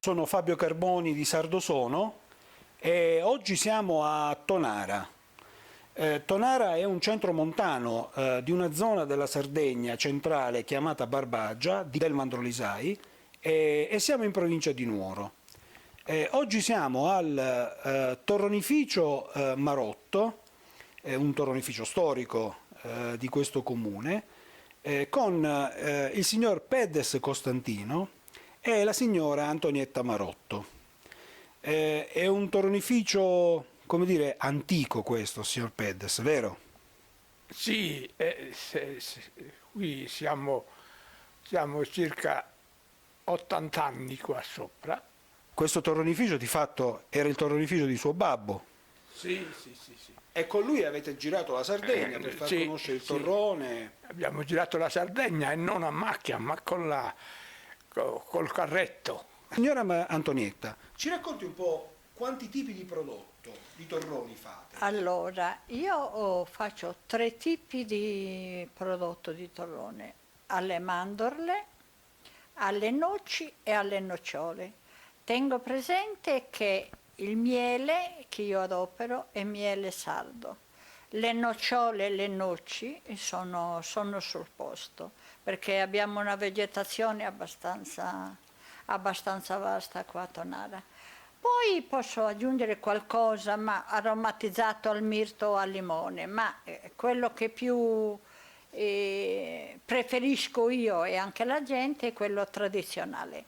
Sono Fabio Carboni di Sardosono e oggi siamo a Tonara. Tonara è un centro montano di una zona della Sardegna centrale chiamata Barbagia, del Mandrolisai, e siamo in provincia di Nuoro. Oggi siamo al torronificio Marotto, un torronificio storico di questo comune, con il signor Pedes Costantino e la signora Antonietta Marotto. È un torronificio, come dire, antico questo, signor Pedes, vero? Sì, qui siamo circa 80 anni qua sopra. Questo torronificio di fatto era il torronificio di suo babbo. Sì. E con lui avete girato la Sardegna per far Sì, conoscere il sì. torrone. Abbiamo girato la Sardegna e non a macchina, ma col carretto. Signora Antonietta, ci racconti un po' quanti tipi di prodotto, di torroni fate? Allora, io faccio 3 tipi di prodotto di torrone: alle mandorle, alle noci e alle nocciole. Tengo presente che il miele che io adopero è miele sardo. Le nocciole e le noci sono sul posto, perché abbiamo una vegetazione abbastanza vasta qua a Tonara. Poi posso aggiungere qualcosa, ma aromatizzato al mirto o al limone, ma quello che più preferisco io e anche la gente è quello tradizionale.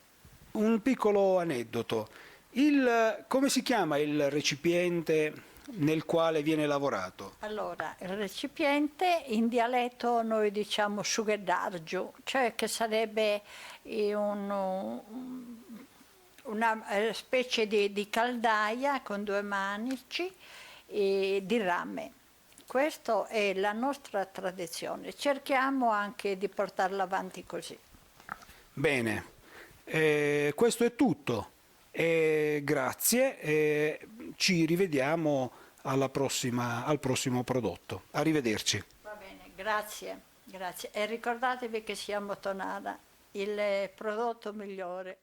Un piccolo aneddoto. Come si chiama il recipiente nel quale viene lavorato? Allora, il recipiente in dialetto noi diciamo sughedargiu, cioè che sarebbe una specie di caldaia con 2 manici di rame. Questa è la nostra tradizione, cerchiamo anche di portarla avanti così. Bene, questo è tutto. Grazie, ci rivediamo al prossimo prodotto. Arrivederci. Va bene, grazie. E ricordatevi che siamo a Tonara, il prodotto migliore.